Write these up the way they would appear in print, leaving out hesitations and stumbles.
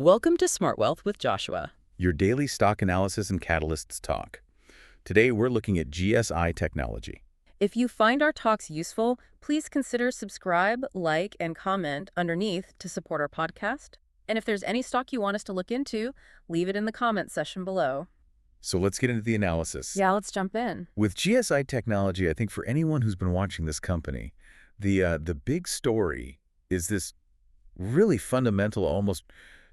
Welcome to Smart Wealth with Joshua. Your daily stock analysis and catalysts talk. Today, we're looking at GSI technology. If you find our talks useful, please consider subscribe, like, and comment underneath to support our podcast. And if there's any stock you want us to look into, leave it in the comment section below. So let's get into the analysis. Yeah, let's jump in. With GSI technology, I think for anyone who's been watching this company, the big story is this really fundamental, almost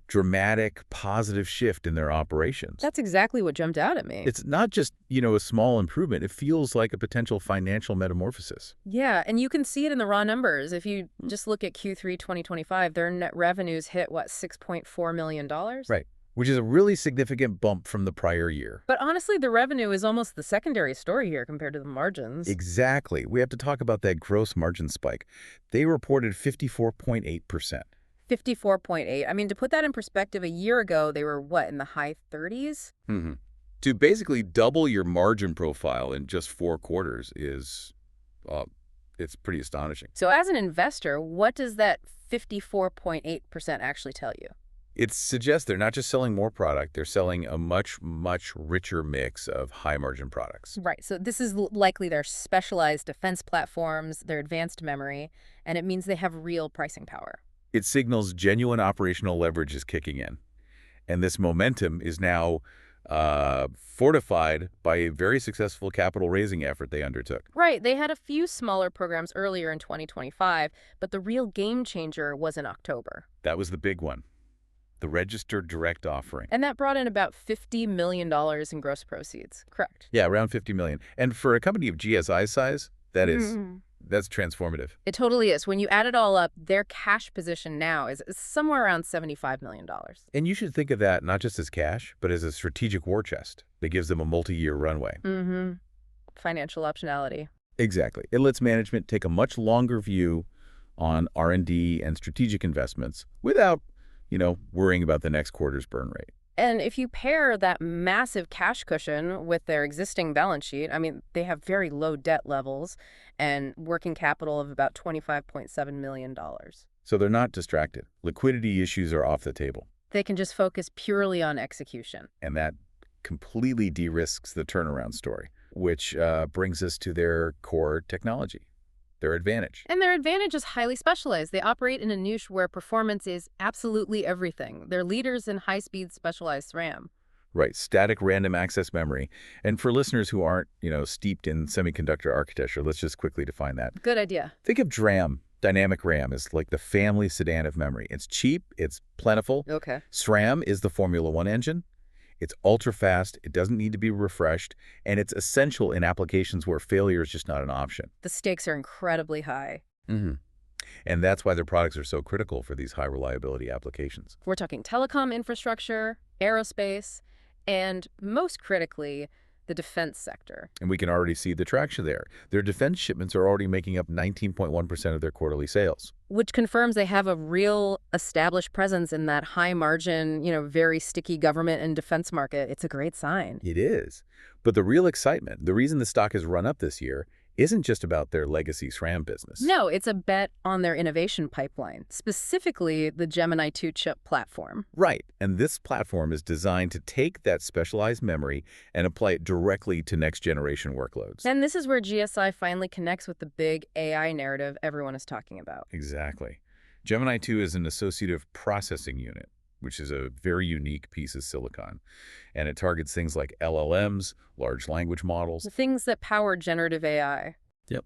dramatic, positive shift in their operations. That's exactly what jumped out at me. It's not just, a small improvement. It feels like a potential financial metamorphosis. Yeah, and you can see it in the raw numbers. If you just look at Q3 2025, their net revenues hit, $6.4 million? Right, which is a really significant bump from the prior year. But honestly, the revenue is almost the secondary story here compared to the margins. Exactly. We have to talk about that gross margin spike. They reported 54.8%. 54.8. I mean, to put that in perspective, a year ago, they were, in the high 30s? Mm-hmm. To basically double your margin profile in just 4 quarters is, it's pretty astonishing. So as an investor, what does that 54.8% actually tell you? It suggests they're not just selling more product, they're selling a much, much richer mix of high-margin products. Right. So this is likely their specialized defense platforms, their advanced memory, and it means they have real pricing power. It signals genuine operational leverage is kicking in. And this momentum is now fortified by a very successful capital raising effort they undertook. Right. They had a few smaller programs earlier in 2025, but the real game changer was in October. That was the big one, the registered direct offering. And that brought in about $50 million in gross proceeds, correct? Yeah, around $50 million. And for a company of GSI size, that's transformative. It totally is. When you add it all up, their cash position now is somewhere around $75 million. And you should think of that not just as cash, but as a strategic war chest that gives them a multi-year runway. Mm-hmm. Financial optionality. Exactly. It lets management take a much longer view on R&D and strategic investments without, worrying about the next quarter's burn rate. And if you pair that massive cash cushion with their existing balance sheet, I mean, they have very low debt levels and working capital of about $25.7 million. So they're not distracted. Liquidity issues are off the table. They can just focus purely on execution. And that completely de-risks the turnaround story, which brings us to their core technology, their advantage. And their advantage is highly specialized. They operate in a niche where performance is absolutely everything. They're leaders in high-speed specialized RAM. Right, static random access memory. And for listeners who aren't, steeped in semiconductor architecture, let's just quickly define that. Good idea. Think of DRAM, dynamic RAM, as like the family sedan of memory. It's cheap, it's plentiful. Okay. SRAM is the Formula One engine. It's ultra-fast, it doesn't need to be refreshed, and it's essential in applications where failure is just not an option. The stakes are incredibly high. Mm-hmm. And that's why their products are so critical for these high-reliability applications. We're talking telecom infrastructure, aerospace, and most critically, the defense sector. And we can already see the traction there. Their defense shipments are already making up 19.1% of their quarterly sales. Which confirms they have a real established presence in that high-margin, very sticky government and defense market. It's a great sign. It is. But the real excitement, the reason the stock has run up this year, isn't just about their legacy SRAM business. No, it's a bet on their innovation pipeline, specifically the Gemini 2 chip platform. Right, and this platform is designed to take that specialized memory and apply it directly to next-generation workloads. And this is where GSI finally connects with the big AI narrative everyone is talking about. Exactly. Gemini 2 is an associative processing unit, which is a very unique piece of silicon. And it targets things like LLMs, large language models. The things that power generative AI. Yep.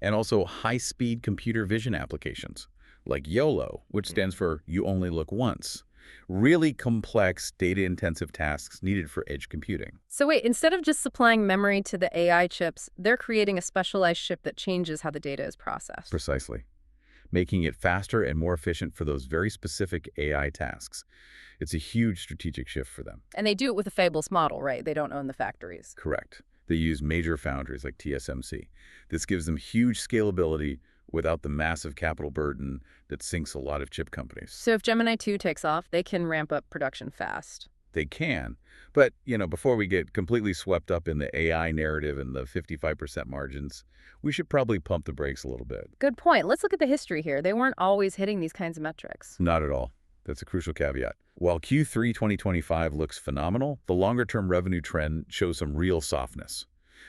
And also high-speed computer vision applications, like YOLO, which stands for You Only Look Once. Really complex, data-intensive tasks needed for edge computing. So wait, instead of just supplying memory to the AI chips, they're creating a specialized chip that changes how the data is processed. Precisely. Making it faster and more efficient for those very specific AI tasks. It's a huge strategic shift for them. And they do it with a fabless model, right? They don't own the factories. Correct. They use major foundries like TSMC. This gives them huge scalability without the massive capital burden that sinks a lot of chip companies. So if Gemini 2 takes off, they can ramp up production fast. They can. But, before we get completely swept up in the AI narrative and the 55% margins, we should probably pump the brakes a little bit. Good point. Let's look at the history here. They weren't always hitting these kinds of metrics. Not at all. That's a crucial caveat. While Q3 2025 looks phenomenal, the longer-term revenue trend shows some real softness.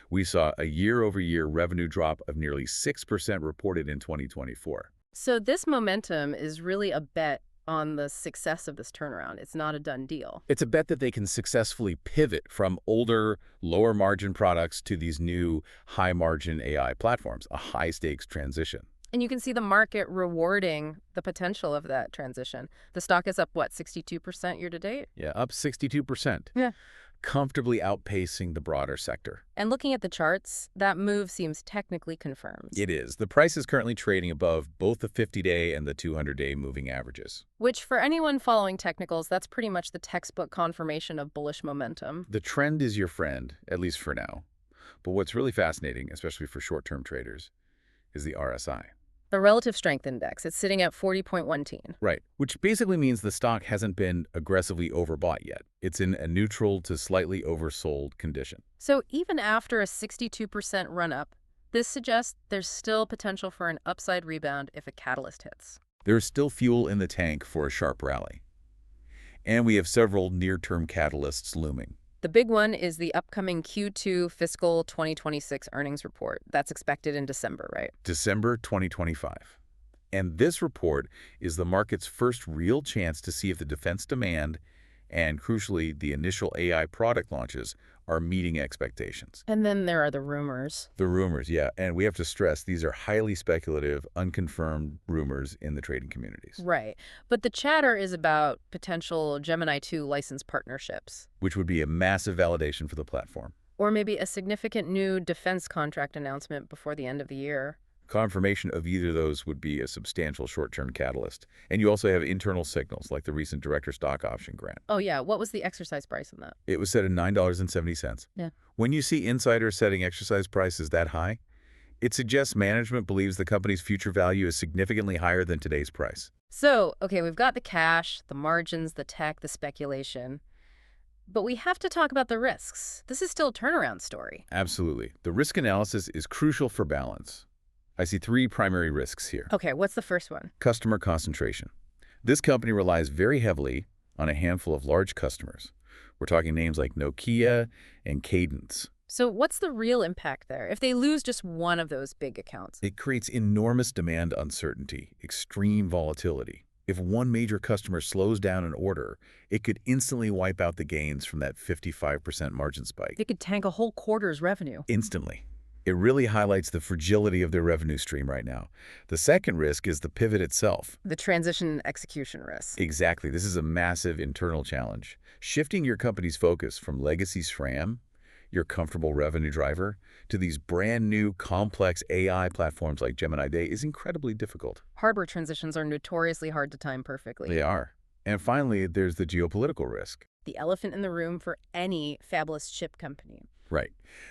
We saw a year-over-year revenue drop of nearly 6% reported in 2024. So this momentum is really a bet on the success of this turnaround. It's not a done deal. It's a bet that they can successfully pivot from older, lower-margin products to these new high-margin AI platforms, a high-stakes transition. And you can see the market rewarding the potential of that transition. The stock is up, what, 62% year to date? Yeah, up 62%. Yeah. Comfortably outpacing the broader sector. And looking at the charts, that move seems technically confirmed. It is. The price is currently trading above both the 50-day and the 200-day moving averages. Which, for anyone following technicals, that's pretty much the textbook confirmation of bullish momentum. The trend is your friend, at least for now. But what's really fascinating, especially for short-term traders, is the RSI. The relative strength index, it's sitting at 40.1. Right, which basically means the stock hasn't been aggressively overbought yet. It's in a neutral to slightly oversold condition. So even after a 62% run-up, this suggests there's still potential for an upside rebound if a catalyst hits. There is still fuel in the tank for a sharp rally. And we have several near-term catalysts looming. The big one is the upcoming Q2 fiscal 2026 earnings report. That's expected in December, right? December 2025. And this report is the market's first real chance to see if the defense demand and, crucially, the initial AI product launches are meeting expectations. And then there are the rumors. The rumors, yeah. And we have to stress these are highly speculative, unconfirmed rumors in the trading communities. Right. But the chatter is about potential Gemini 2 license partnerships. Which would be a massive validation for the platform. Or maybe a significant new defense contract announcement before the end of the year. Confirmation of either of those would be a substantial short-term catalyst. And you also have internal signals, like the recent director stock option grant. Oh, yeah. What was the exercise price on that? It was set at $9.70. Yeah. When you see insiders setting exercise prices that high, it suggests management believes the company's future value is significantly higher than today's price. So, okay, we've got the cash, the margins, the tech, the speculation. But we have to talk about the risks. This is still a turnaround story. Absolutely. The risk analysis is crucial for balance. I see three primary risks here. Okay, what's the first one? Customer concentration. This company relies very heavily on a handful of large customers. We're talking names like Nokia and Cadence. So what's the real impact there if they lose just one of those big accounts? It creates enormous demand uncertainty, extreme volatility. If one major customer slows down an order, it could instantly wipe out the gains from that 55% margin spike. It could tank a whole quarter's revenue. Instantly. It really highlights the fragility of their revenue stream right now. The second risk is the pivot itself. The transition and execution risk. Exactly. This is a massive internal challenge. Shifting your company's focus from legacy SRAM, your comfortable revenue driver, to these brand new complex AI platforms like Gemini Day is incredibly difficult. Hardware transitions are notoriously hard to time perfectly. They are. And finally, there's the geopolitical risk. The elephant in the room for any fabless chip company. Right.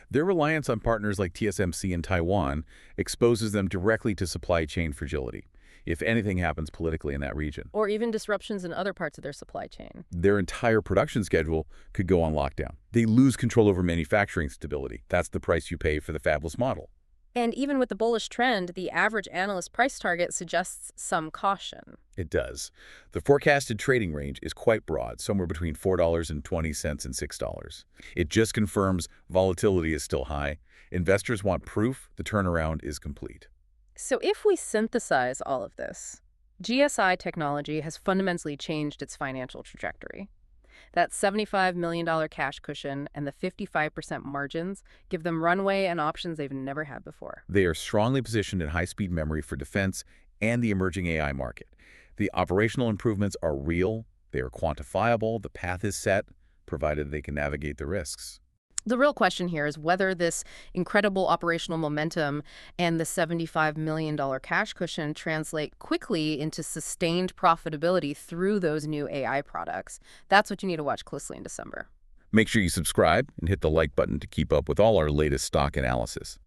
Their reliance on partners like TSMC in Taiwan exposes them directly to supply chain fragility, if anything happens politically in that region. Or even disruptions in other parts of their supply chain. Their entire production schedule could go on lockdown. They lose control over manufacturing stability. That's the price you pay for the fabless model. And even with the bullish trend, the average analyst price target suggests some caution. It does. The forecasted trading range is quite broad, somewhere between $4.20 and $6. It just confirms volatility is still high. Investors want proof the turnaround is complete. So if we synthesize all of this, GSI technology has fundamentally changed its financial trajectory. That $75 million cash cushion and the 55% margins give them runway and options they've never had before. They are strongly positioned in high-speed memory for defense and the emerging AI market. The operational improvements are real, they are quantifiable, the path is set, provided they can navigate the risks. The real question here is whether this incredible operational momentum and the $75 million cash cushion translate quickly into sustained profitability through those new AI products. That's what you need to watch closely in December. Make sure you subscribe and hit the like button to keep up with all our latest stock analysis.